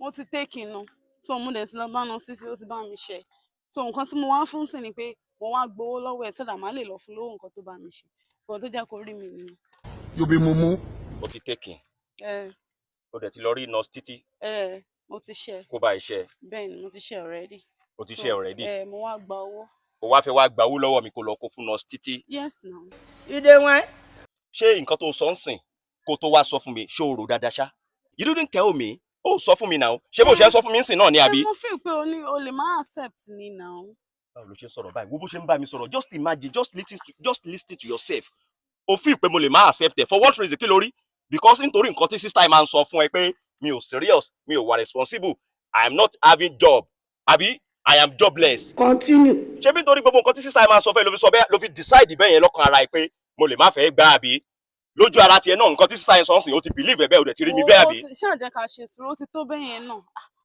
mo ti take no so mo dẹ̀ ti lọ bá nurse títí ó ti bá mi ṣe so nǹkan tí mo wá fún sí ni pé mo wá gbowó lọ́wọ́ ẹ̀ sọ́dà má lè lọ fún lówó nǹkan tó bá mi ṣe nǹkan tó jẹ́ kó rí mi nìyẹn. You be mumu. o ti take o dẹ̀ ti lọ rí nurse títí mo ti ṣe kó bá iṣẹ́ bẹ́ẹ̀ ni mo ti ṣe already. o ti ṣe already mo wá gba owó. o wá fẹ́ wá gba owó lọ́wọ́ mi kó lọ kó fún nurse títí. Yes now. You dey wine? ṣé nǹkan tó sọ ń sìn kó tó wá sọ fún mi ṣé o rò dáadáa ṣá you didn't tell me ó sọ fún mi now ṣé bó ṣe ń sọ fún mi ń sìn náà ni àbí. mo feel pé o lè má accept ni now. báwo ló ṣe sọ̀rọ̀ báyìí wo bó ṣe ń bá mi sọ̀rọ̀ just imagine just listen to yourself o feel pé mo lè má accept it for what reason kí lórí because nítorí nǹkan tí sister máa ń sọ fún ẹ pé mi ò serious mi ò wà responsible I am not having job àbí I am jobless. Continue. ṣé bí nítorí gbogbo nǹkan tí sister máa ń sọ fún ẹ ló fi sọ bẹ́ẹ̀ ló fi decide bẹ́ẹ̀ yẹn lọ́kàn ara ẹ pé mo lè má fẹ́ gbá àbí lójú ara tiẹ̀ náà nǹkan tí sister yẹn sọ ń sìn ó ti believe ẹ bẹ́ẹ̀ ò dẹ̀ ti rí mi bẹ́ẹ̀ àbí. ṣé àjẹ́ ká ṣe sùúrù ó ti tó bẹ́ẹ̀ yẹn náà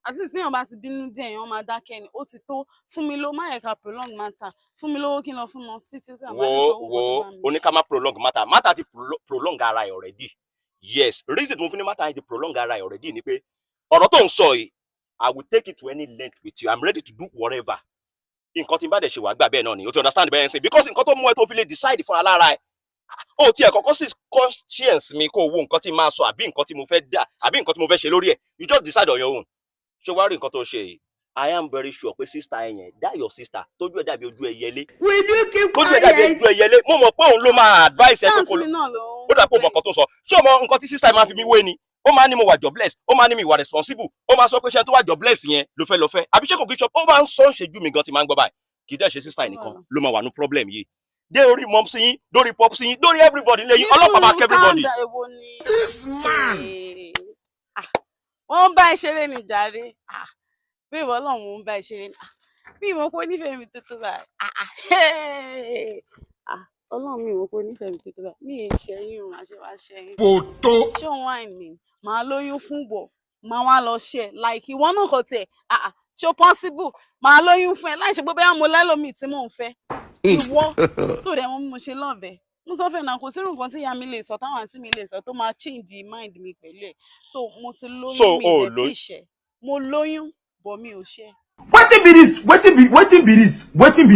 àti tí èèyàn bá ti bínú díẹ̀ èèyàn máa dákẹ́ ni ó ti tó fún mi ló má yẹ ká prolong matter fún mi lówó kí n lọ fún wọn sí títí àbájọ wo oníkà má prolong matter ti prolong ara ẹ already yes reason tí mo fi ní matter ti prolong ara ẹ already ni pé ọ̀rọ̀ tó ń sọ yìí I will take it to any length with you I'm ready to do whatever nǹkan tí n bá dẹ̀ ṣe wà gbà bẹ́ẹ̀ náà ni o ti understand bẹ́ẹ̀ sìn because nǹkan tó mú ẹ tó fi lè decide fún alára ẹ o tiẹ̀ kọ́kọ́ sí conscience mi kó wo nǹkan tí máa sọ àbí nǹkan tí mo fẹ́ dà àbí nǹkan tí mo fẹ́ ṣe lórí ẹ̀ you just decide on your own ṣé wàá rí nǹkan tó ṣe yìí I am very sure pé sister ẹ yẹn that your sister tójú ẹ dàbí ojú ẹyẹlé tójú ẹ dàbí ojú ẹyẹlé mo mọ̀ pé òun ló máa advice ẹ kókó ó dà pé o mọ̀ nǹkan tó sọ ṣé o mọ̀ nǹkan tí sister máa fi mí wé ni ó máa ní mo wà jobless ó máa ní mi wà responsible ó máa sọ pé ṣe tó wà jobless yẹn ló fẹ́ àbí ṣé kò kí ṣọ ó máa ń sọ ṣèjú mi gan ti máa ń gbọ́ báyìí kì í dẹ̀ ṣe sister nìkan ló máa wà ní problem yìí dé orí mom sí yín lórí pop sí yín lórí everybody lẹ́yìn ọlọ́pàá máa kẹ́ everybody. This man. wọ́n bá ẹ ṣeré ní jàre bí ìwọ Ọlọ́run mo ń bá ẹ ṣeré ní bí ìwọ kò nífẹ̀ẹ́ mi tó tó báyìí Ọlọ́run mi ìwọ kò nífẹ̀ẹ́ mi tó tó báyìí mi ì ṣẹ́yìn o àṣẹ wá ṣẹ́yìn. Photo. ṣé òun wáìn mi màá lóyún fún bọ̀ máa wá lọ ṣe like ìwọ náà kò tẹ̀ ṣó possible màá lóyún fún ẹ láì ṣe pé bóyá mo lẹ́lòmíì tí mò ń fẹ́ ìwọ tó dẹ̀ wọ́n mo ṣe lọ́ọ̀bẹ mo sọ fẹ́ náà kò sí nǹkan tí ìyá mi lè sọ táwọn àǹtí mi lè sọ tó máa change mind mi pẹ̀lú ẹ̀ so mo ti lóyún mi ẹ̀ tí ì ṣe mo lóyún bọ̀ mi ò ṣe. Wetin be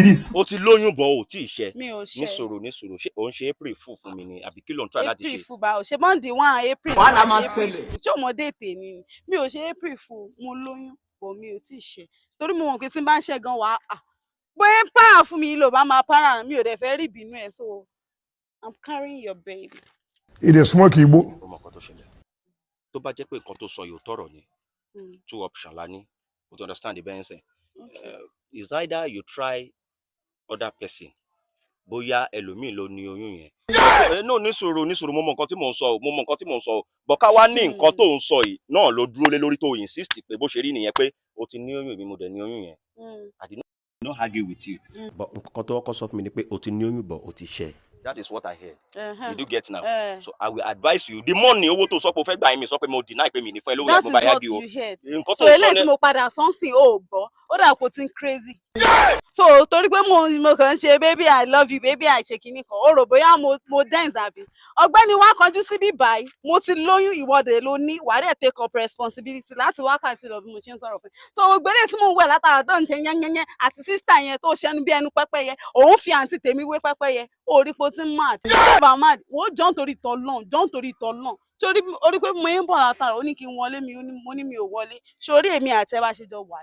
this? o ti lóyún bọ̀ ò tí ì ṣe. mi ò ṣe. ní sùúrù ṣé ò ń ṣe April fool fún mi ni àbí kí ló ń try láti ṣe. April fool bá o ṣe bọ́ǹdì 1 April wàá la máa ṣẹlẹ̀. ṣé ọmọdé tèmi ni mi ò ṣe April fool mo lóyún bọ̀ mi ò tí ì ṣe torí mo mọ̀ pé tí n bá ń ṣe gan wàá bóyá para fún mi ló bá máa para mi ò dẹ̀ fẹ́ rí ìbínú ẹ̀ so I'm carrying your baby. Ìdè smoke igbó. ó mọ nǹkan tó ṣẹlẹ̀ tó bá jẹ́ pé nǹkan tó sọ yóò tọrọ ni 2 options la ní o to understand the benson is either you try other person bóyá ẹlòmíì ló ní oyún yẹn. no ní sùúrù mo mọ nǹkan tí mò ń sọ bọ̀ ká wá ní nǹkan tó ń sọ yìí náà ló dúró lé lórí tó insist pé bó ṣe rí nìyẹn pé o ti ní oyún mi mo dẹ̀ ní oyún yẹn. I did not argue with you. but nǹkan tó kọ́kọ́ sọ fún mi ni pé o ti ní oyún bọ̀ o ti ṣe. That is what I heard. You do get now. So I will advise you. The money owó tó sọ pé o fẹ́ gbà yín mi sọ pé mo deny pé mi ní fún ẹ lówó yẹn mo bá yá di o. That is what you heard. So eléyìí tí mo padà sọ́nsìn ò gbọ́ ó dà kó ti ń crazy. So torí pé mo kàn ń ṣe baby I love you baby I ṣe kinní kan ó rò bóyá mo dance àbí. Ọ̀gbẹ́ni wá kọjú síbí báyìí mo ti lóyún ìwọ́de ló ní wàá dẹ̀ take up responsibility láti wákàtí lọ bí mo ṣe ń sọ̀rọ̀ fún. So ògbélé tí mo wẹ̀ látara tó ń tẹ yẹ́nyẹ́nyẹ́ àti sísítà yẹn tó ṣẹnu bí ẹnu pẹ́pẹ́yẹ òun fi àǹtí tèmi wé pẹ́pẹ́yẹ orí po ti mad ṣọba mad wo jọ nítorí tọlọ́n sórí orí pé mo ń bọ̀ látara ó ní kí n wọlé mo ní mi ò wọlé sórí èmi àti ẹ bá ṣe jọ wà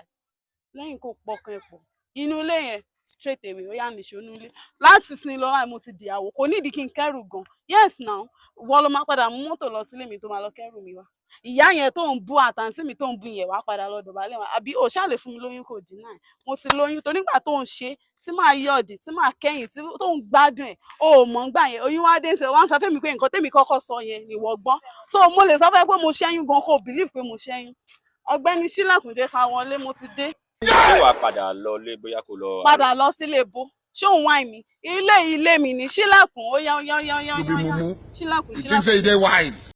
lẹ́yìn kó pọkàn ẹ̀ pọ̀ inú ilé yẹn straight away ó yà nìṣó inú ilé láti sin lọ láì mo ti dìyàwó kò nídìí kí n kẹ́rù gan yes now wọ́n ló máa padà mú mọ́tò lọ sílé mi tó máa lọ kẹ́rù mi wá ìyá yẹn tó ń bú àtàǹtí mi tó ń bú yẹn wá padà lọ dọ̀bálẹ̀ wọn àbí ò ṣáà lè fún mi lóyún kò dín náà mo ti lóyún tó nígbà tó ń ṣe tí máa yọ̀dì tí máa kẹ́yìn tí tó ń gbádùn ẹ̀ o ò mọ̀ ń gbà yẹn oyún wá dé ń sẹ wá ń sọ fẹ́mi pé nǹkan tèmi kọ́kọ́ sọ yẹn ni wọ́n gbọ́ so mo lè sọ fẹ́ pé mo ṣẹ́yún gan kò believe pé mo ṣẹ́yún ọ̀gbẹ́ni ṣílẹ̀kùn jẹ́ ká wọlé mo ti dé. ṣé wàá padà lọ lé bóyá kò lọ. padà lọ sílé bó ṣé òun wá mi ilé mi ni ṣílẹ̀kùn ó yá ṣílẹ̀kùn. You think say you dey wise.